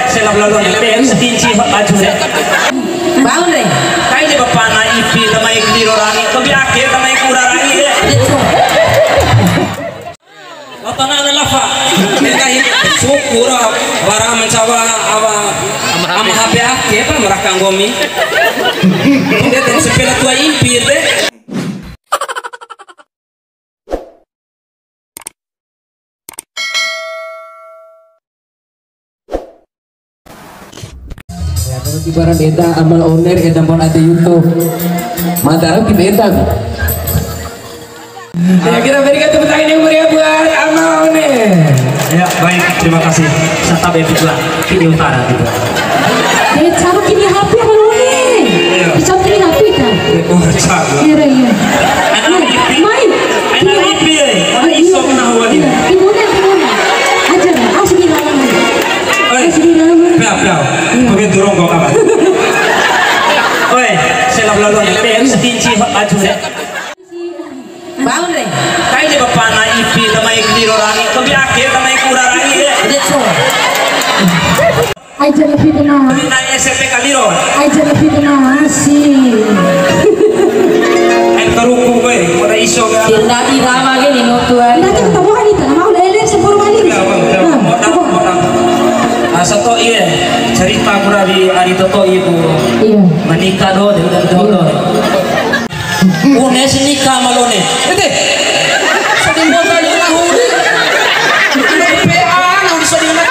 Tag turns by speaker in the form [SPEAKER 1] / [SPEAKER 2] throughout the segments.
[SPEAKER 1] sila belum yang setinci baju deh.
[SPEAKER 2] Bangun deh.
[SPEAKER 1] Kayak di bapak na ipi tamai kiro rangi, tapi akhir tamai kura rangi deh. Latana ada lava. Kayak syukur warah mencawa ama HP akhir apa merakang gomi. Dia dan sepela tua impir deh.
[SPEAKER 3] Ibarat eta amal owner eta pun ada YouTube. Mantap kita eta. Kira-kira berikan tepuk tangan yang meriah buat amal owner.
[SPEAKER 1] Ya baik, terima kasih. Serta beberapa video utara gitu.
[SPEAKER 2] Cara kini HP amal owner. Bisa kini HP kan?
[SPEAKER 1] Oh cara.
[SPEAKER 2] Iya iya. Main.
[SPEAKER 1] Anak ipi, orang isok nahuan ini.
[SPEAKER 2] Gimana? Ajar, aku sedih lama.
[SPEAKER 1] Berapa? Mungkin turun kau kapan? Oi, saya belum yang setinci baju deh.
[SPEAKER 2] Bangun deh.
[SPEAKER 1] Kayak di bapak na ipi tamai kiro rangi, tapi akhir tamai kura rangi deh.
[SPEAKER 2] Ajar lebih tenang.
[SPEAKER 1] Na SMP kaliro.
[SPEAKER 2] Ajar lebih tenang sih.
[SPEAKER 1] Air teruku gue, mana isok.
[SPEAKER 2] Tidak irama gini mau tuan. Nanti ketemu kan itu, mau lele sepuluh kali.
[SPEAKER 1] Satu iya cerita kurabi ari toto ibu menikah do dan do. Unes nikah malone. Ete. Sedang boga di lahuri. PA nang sedang nak.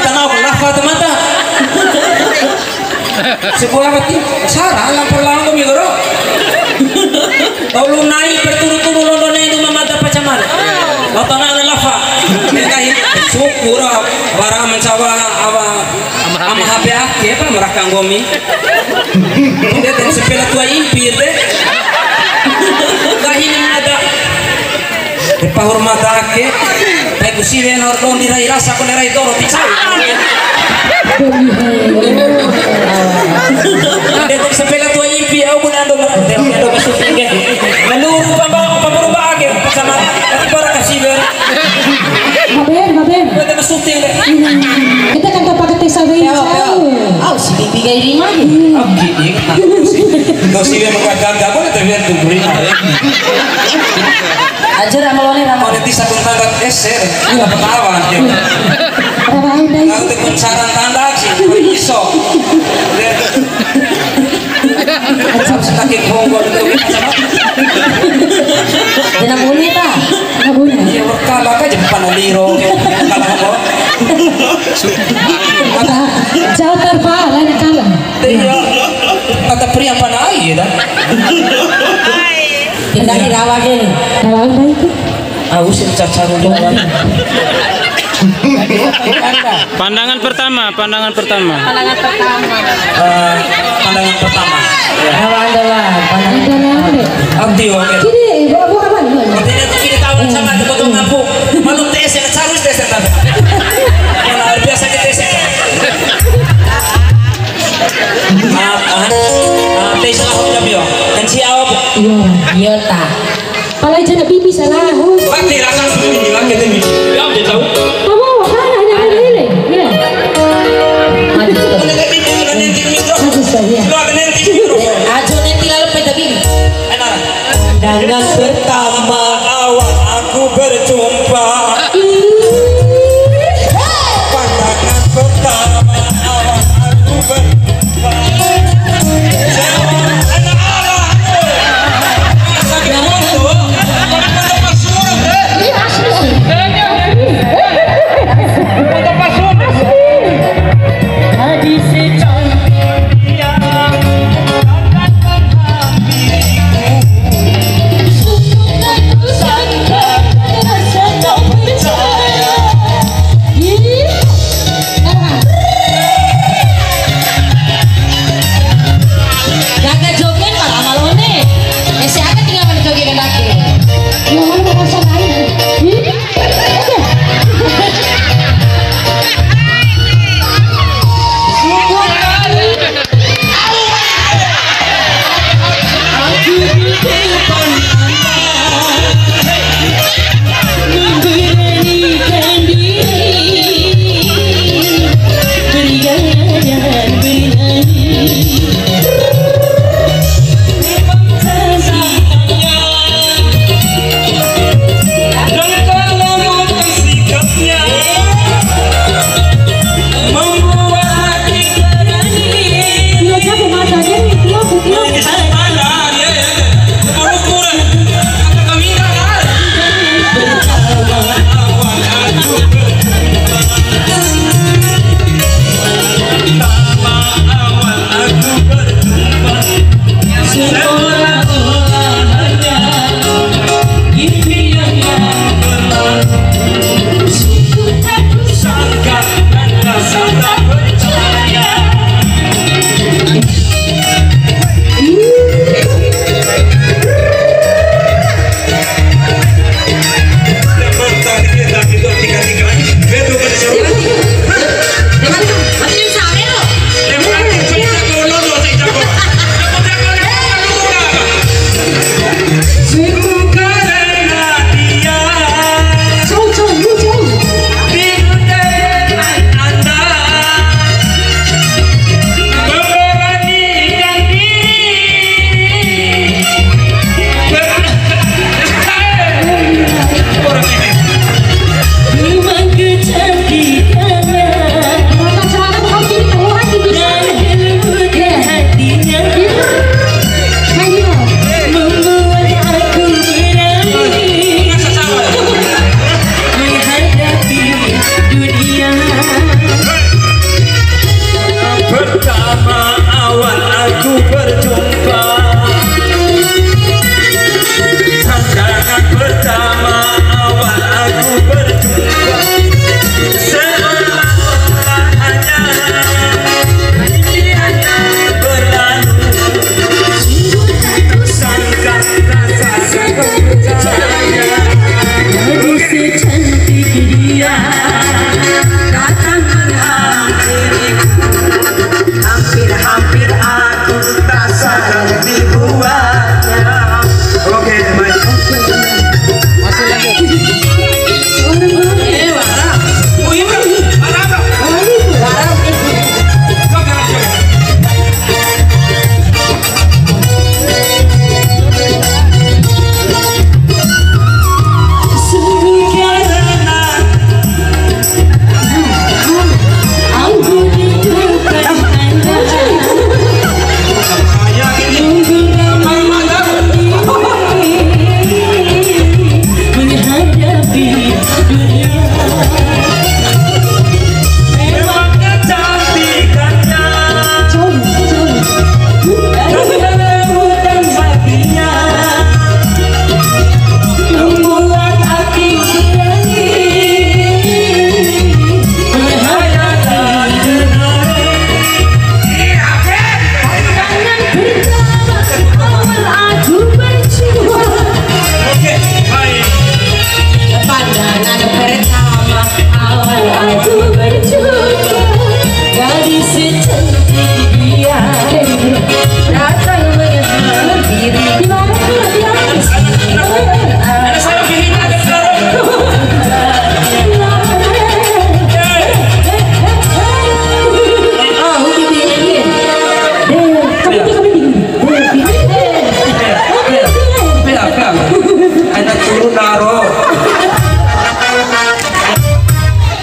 [SPEAKER 1] Tanau ku lafaz mata. Sebuah hati sarah lampor langgo mi goro. Tolu naik berturut-turut londone itu mamata pacaman. Latana ada lava. Kayak syukur warah mencawa ama HP akhir apa merakang gomi. Dia dan sepela tua impir deh. Kahin ada. Pahormat akhir. Kayak kusiren ordon dirai rasa konerai doro ticai. Dia dan sepela tua impir au bunando ando kesuting ke. Meluru pamberubah akhir sama para kasiber.
[SPEAKER 2] Maben.
[SPEAKER 1] Kita kesuting deh.
[SPEAKER 2] Kita kan tak pakai tes awal. Oh, si bibi gay lima ni.
[SPEAKER 1] Oke, kau sih yang menggagal boleh terlihat tungguin.
[SPEAKER 2] Ajar amal owner
[SPEAKER 1] Kalau nanti satu tanda eser, ini apa kawan? Kalau tekun saran tanda sih, iso. Sakit hongkong itu.
[SPEAKER 2] Jangan boleh tak? Tak boleh.
[SPEAKER 1] Ya berkala kan jempan liro. Kalau apa?
[SPEAKER 2] Jauh terpal lain kalah.
[SPEAKER 1] Iya. Kata pria apa naik dah?
[SPEAKER 2] Tidak dirawat ni. Rawat dah itu.
[SPEAKER 1] Aku sih cacar duluan.
[SPEAKER 4] Pandangan pertama.
[SPEAKER 1] Pandangan pertama.
[SPEAKER 2] Rawat adalah pandangan.
[SPEAKER 1] Abdi oke.
[SPEAKER 2] Kini bawa apa ni?
[SPEAKER 1] Kita tahu sama tu potong ngapu. Malum tes yang harus tes tak. Mana biasa kita tes. Tes lah aku jawab. Dan siapa?
[SPEAKER 2] Iya tak. Kalau jangan bibi salah.
[SPEAKER 1] Mati rasa ini lagi demi. Ya dia tahu.
[SPEAKER 2] Kamu kan ada ini. Ya. Maju saja. Ajo nanti lalu pada bibi.
[SPEAKER 1] Dengan pertama awal aku berjumpa. Pandangan pertama awal aku berjumpa. Jangan anak Allah. Sakit motor.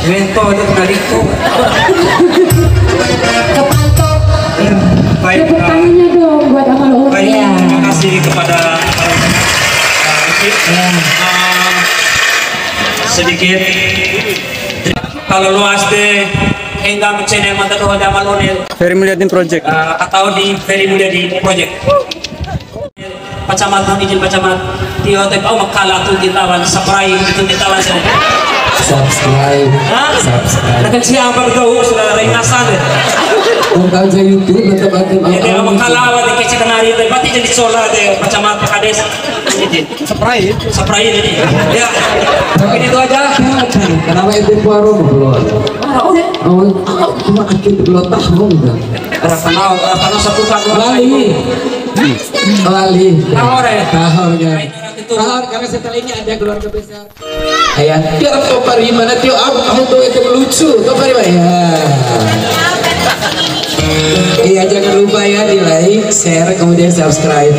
[SPEAKER 1] Mento itu nariko.
[SPEAKER 2] Kepantok.
[SPEAKER 1] Baik.
[SPEAKER 2] Tepuk tangannya dong buat Amal
[SPEAKER 1] Baik,
[SPEAKER 2] Uner.
[SPEAKER 1] terima kasih kepada sedikit kalau luas deh hingga channel mata doa Amal Uner
[SPEAKER 4] Ferry Mulyadi Project.
[SPEAKER 1] atau di Ferry Mulyadi Project. Pacamat izin pacamat dia teh oh makala tuh ditawan saprai itu ditawan saya.
[SPEAKER 3] Subscribe.
[SPEAKER 1] Nah, siapa tahu sudah ringasan deh.
[SPEAKER 3] Ungkap sa YouTube atau batin
[SPEAKER 1] Jadi ang makalawa di kecil kenari deh, pati jadi solar deh pacamat pakades. Saprai ini. Ya, mungkin itu aja.
[SPEAKER 3] Kenapa itu baru belum? Oh, cuma akhir belum tahu dah.
[SPEAKER 1] Karena satu kali
[SPEAKER 3] Lali.
[SPEAKER 1] Tahor ya.
[SPEAKER 3] Tahornya. Tahor karena setelah ini ada keluarga besar. Ayah, tiap topar gimana tiap aku tuh itu lucu topar ya. Iya jangan lupa ya di like, share, kemudian subscribe.